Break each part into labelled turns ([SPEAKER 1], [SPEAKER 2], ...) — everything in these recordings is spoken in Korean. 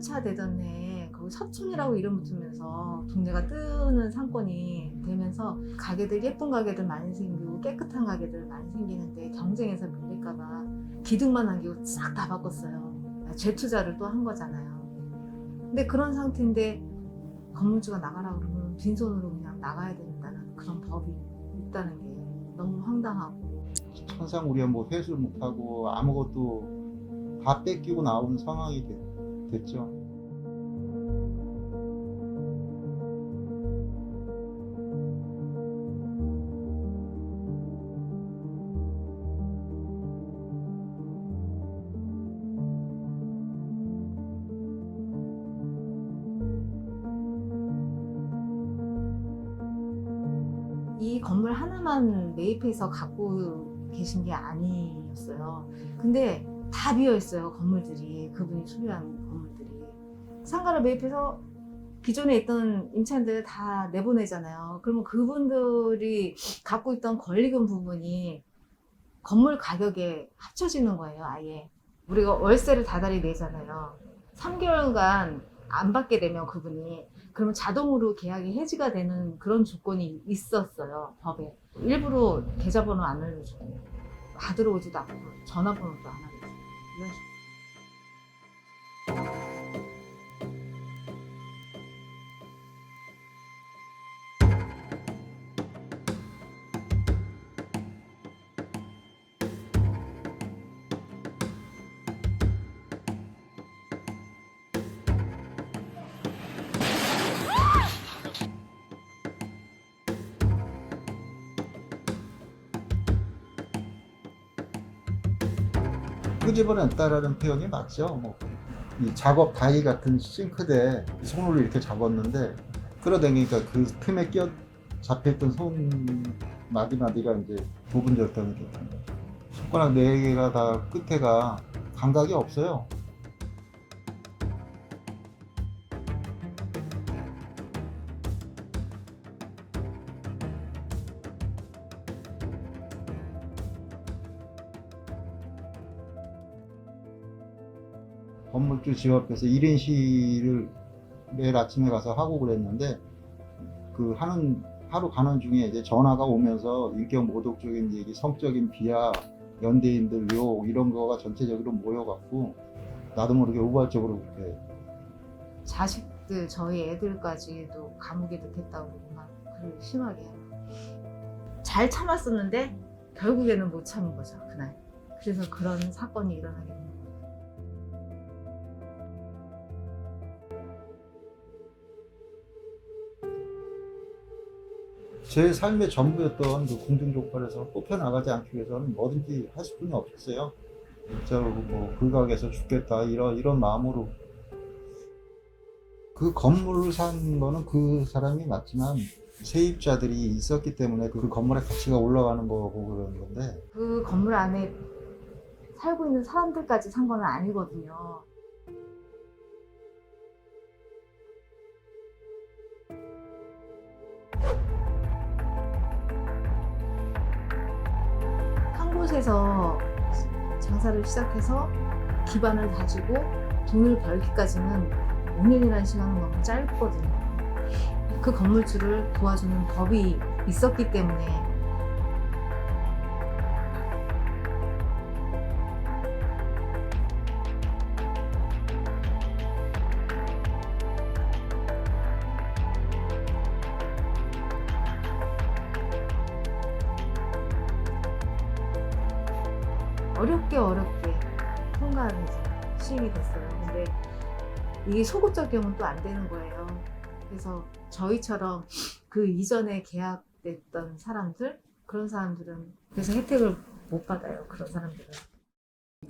[SPEAKER 1] 2년차 되던 해 거기 서촌이라고 이름 붙으면서 동네가 뜨는 상권이 되면서 가게들 예쁜 가게들 많이 생기고 깨끗한 가게들 많이 생기는데 경쟁에서 밀릴까봐 기둥만 남기고 싹 다 바꿨어요. 재투자를 또 한 거잖아요. 근데 그런 상태인데 건물주가 나가라 그러면 빈손으로 그냥 나가야 된다는 그런 법이 있다는 게 너무 황당하고.
[SPEAKER 2] 천상 우리가 뭐 회수를 못하고 아무것도 다 뺏기고 나오는 상황이 됐죠.
[SPEAKER 1] 이 건물 하나만 매입해서 갖고 계신 게 아니었어요. 근데 다 비어있어요, 건물들이. 그분이 소유한 건물들이. 상가를 매입해서 기존에 있던 임차인들 다 내보내잖아요. 그러면 그분들이 갖고 있던 권리금 부분이 건물 가격에 합쳐지는 거예요, 아예. 우리가 월세를 다달이 내잖아요. 3개월간 안 받게 되면 그분이, 그러면 자동으로 계약이 해지가 되는 그런 조건이 있었어요, 법에. 일부러 계좌번호 안 알려주고 받으러 오지도 않고 전화번호도 안 알려주고 이런 식으로.
[SPEAKER 2] 끄집어냈다라는 표현이 맞죠. 뭐 이 작업 다이 같은 싱크대에 손으로 이렇게 잡았는데 끌어당기니까 그 틈에 잡혀있던 손 마디마디가 이제 부분절단이 됐던 거죠. 손가락 4개가 다 끝에가 감각이 없어요. 건물주 집 앞에서 1인 시위를 매일 아침에 가서 하고 그랬는데 그 하루 가는 중에 이제 전화가 오면서 인격 모독적인 얘기, 성적인 비하, 연대인들 욕 이런 거가 전체적으로 모여갖고 나도 모르게 우발적으로 그렇게
[SPEAKER 1] 자식들, 저희 애들까지도 감옥에 넣겠다고 막 글을 심하게 해요. 잘 참았었는데 결국에는 못 참은 거죠, 그날. 그래서 그런 사건이 일어나게 된 거예요.
[SPEAKER 2] 제 삶의 전부였던 그 공중족발에서 뽑혀나가지 않기 위해서는 뭐든지 할 수뿐이 없었어요. 진짜로 뭐 불가게에서 죽겠다 이런 마음으로. 그 건물을 산 거는 그 사람이 맞지만 세입자들이 있었기 때문에 그 건물의 가치가 올라가는 거고 그러는 건데
[SPEAKER 1] 그 건물 안에 살고 있는 사람들까지 산 건 아니거든요. 한 곳에서 장사를 시작해서 기반을 다지고 돈을 벌기까지는 5년이라는 시간은 너무 짧거든요. 그 건물주를 도와주는 법이 있었기 때문에. 어렵게 통과하면서 시행이 됐어요. 근데 이게 소극적 경우는 또 안 되는 거예요. 그래서 저희처럼 그 이전에 계약됐던 사람들, 그런 사람들은 그래서 혜택을 못 받아요. 그런 사람들은.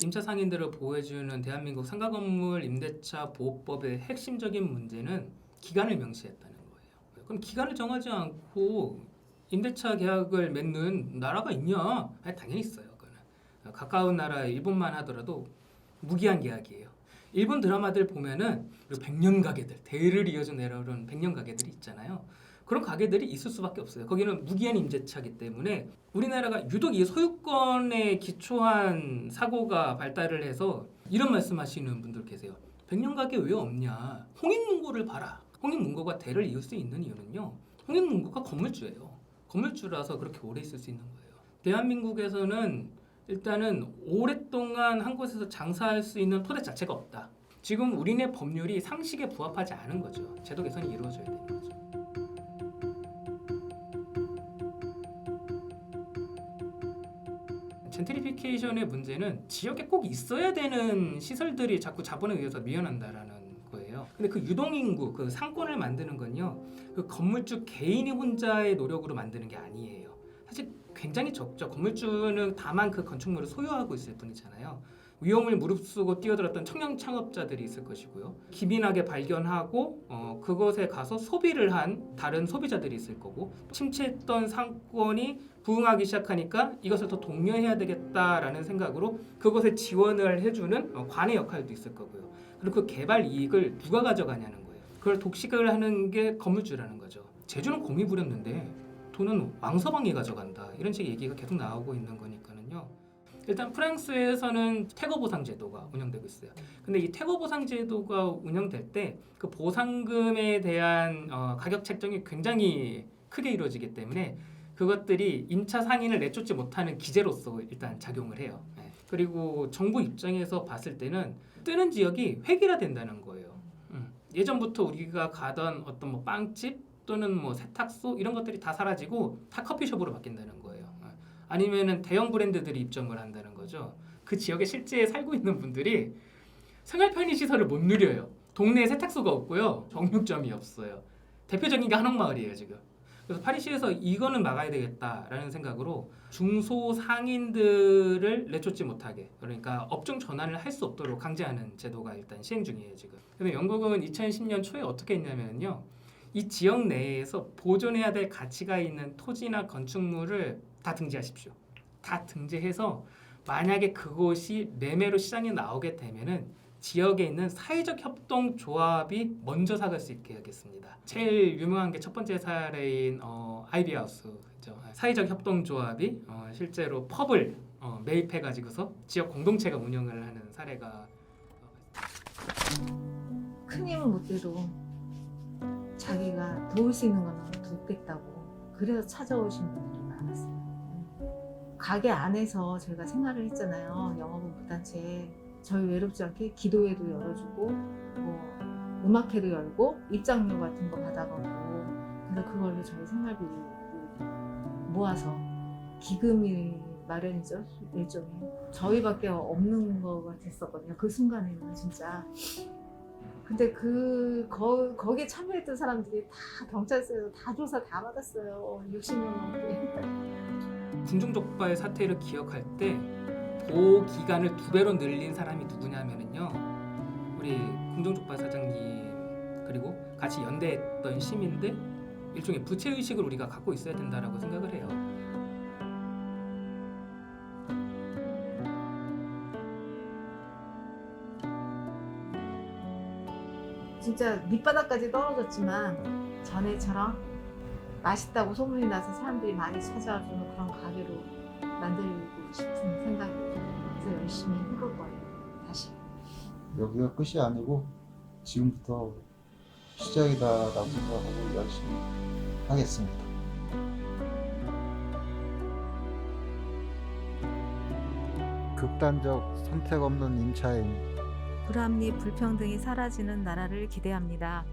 [SPEAKER 3] 임차 상인들을 보호해주는 대한민국 상가건물 임대차 보호법의 핵심적인 문제는 기간을 명시했다는 거예요. 그럼 기간을 정하지 않고 임대차 계약을 맺는 나라가 있냐? 아니, 당연히 있어요. 가까운 나라 일본만 하더라도 무기한 계약이에요. 일본 드라마들 보면은 100년 가게들, 대를 이어져 내려오는 100년 가게들이 있잖아요. 그런 가게들이 있을 수밖에 없어요. 거기는 무기한 임대차기 때문에 우리나라가 유독 이 소유권에 기초한 사고가 발달을 해서 이런 말씀하시는 분들 계세요. 백년 가게 왜 없냐? 홍익문고를 봐라. 홍익문고가 대를 이을 수 있는 이유는요. 홍익문고가 건물주예요. 건물주라서 그렇게 오래 있을 수 있는 거예요. 대한민국에서는 일단은 오랫동안 한 곳에서 장사할 수 있는 토대 자체가 없다. 지금 우리네 법률이 상식에 부합하지 않은 거죠. 제도 개선이 이루어져야 되는 거죠. 젠트리피케이션의 문제는 지역에 꼭 있어야 되는 시설들이 자꾸 자본에 의해서 미연한다라는 거예요. 근데 그 유동인구, 그 상권을 만드는 건요, 그 건물주 개인이 혼자의 노력으로 만드는 게 아니에요. 사실 굉장히 적죠. 건물주는 다만 그 건축물을 소유하고 있을 뿐이잖아요. 위험을 무릅쓰고 뛰어들었던 청년 창업자들이 있을 것이고요. 기민하게 발견하고 그것에 가서 소비를 한 다른 소비자들이 있을 거고, 침체했던 상권이 부흥하기 시작하니까 이것을 더 독려해야 되겠다라는 생각으로 그것에 지원을 해주는 관의 역할도 있을 거고요. 그리고 그 개발 이익을 누가 가져가냐는 거예요. 그걸 독식을 하는 게 건물주라는 거죠. 제주는 공이 부렸는데 돈은 왕서방이 가져간다. 이런 식의 얘기가 계속 나오고 있는 거니까는요. 일단 프랑스에서는 태거 보상 제도가 운영되고 있어요. 근데 이 태거 보상 제도가 운영될 때 그 보상금에 대한 가격 책정이 굉장히 크게 이루어지기 때문에 그것들이 임차 상인을 내쫓지 못하는 기제로서 일단 작용을 해요. 그리고 정부 입장에서 봤을 때는 뜨는 지역이 획일화된다는 거예요. 예전부터 우리가 가던 어떤 뭐 빵집 또는 뭐 세탁소 이런 것들이 다 사라지고 다 커피숍으로 바뀐다는 거예요. 아니면은 대형 브랜드들이 입점을 한다는 거죠. 그 지역에 실제 살고 있는 분들이 생활 편의 시설을 못 누려요. 동네에 세탁소가 없고요. 정육점이 없어요. 대표적인 게 한옥마을이에요, 지금. 그래서 파리시에서 이거는 막아야 되겠다라는 생각으로 중소상인들을 내쫓지 못하게, 그러니까 업종 전환을 할 수 없도록 강제하는 제도가 일단 시행 중이에요, 지금. 근데 영국은 2010년 초에 어떻게 했냐면요. 이 지역 내에서 보존해야 될 가치가 있는 토지나 건축물을 다 등재하십시오. 다 등재해서 만약에 그곳이 매매로 시장에 나오게 되면은 지역에 있는 사회적 협동조합이 먼저 사갈 수 있게 하겠습니다. 제일 유명한 게 첫 번째 사례인 아이비하우스죠. 사회적 협동조합이 실제로 펍을 매입해가지고서 지역 공동체가 운영을 하는 사례가
[SPEAKER 1] 큰 힘은 못 돼도 자기가 도울 수 있는 건 돕겠다고 그래서 찾아오신 분들이 많았어요. 가게 안에서 저희가 생활을 했잖아요. 영업은 무단체. 저희 외롭지 않게 기도회도 열어주고 뭐 음악회도 열고 입장료 같은 거 받아가고, 그래서 그걸로 저희 생활비를 모아서 기금이 마련이죠, 일종의. 저희밖에 없는 거 같았었거든요, 그 순간에는 진짜. 근데 거기에 참여했던 사람들이 다 경찰서에서 다 조사 다 받았어요. 60명 넘게.
[SPEAKER 3] 궁중족발 사태를 기억할 때 보호 기간을 2배로 늘린 사람이 누구냐면은요, 우리 궁중족발 사장님 그리고 같이 연대했던 시민들, 일종의 부채 의식을 우리가 갖고 있어야 된다라고 생각을 해요.
[SPEAKER 1] 진짜 밑바닥까지 떨어졌지만 전에처럼 맛있다고 소문이 나서 사람들이 많이 찾아와주는 그런 가게로 만들고 싶은 생각이 들어서 열심히 해볼 거예요. 다시.
[SPEAKER 2] 여기가 끝이 아니고 지금부터 시작이다라고 생각하고 열심히 하겠습니다. 극단적 선택 없는 임차인,
[SPEAKER 1] 불합리, 불평등이 사라지는 나라를 기대합니다.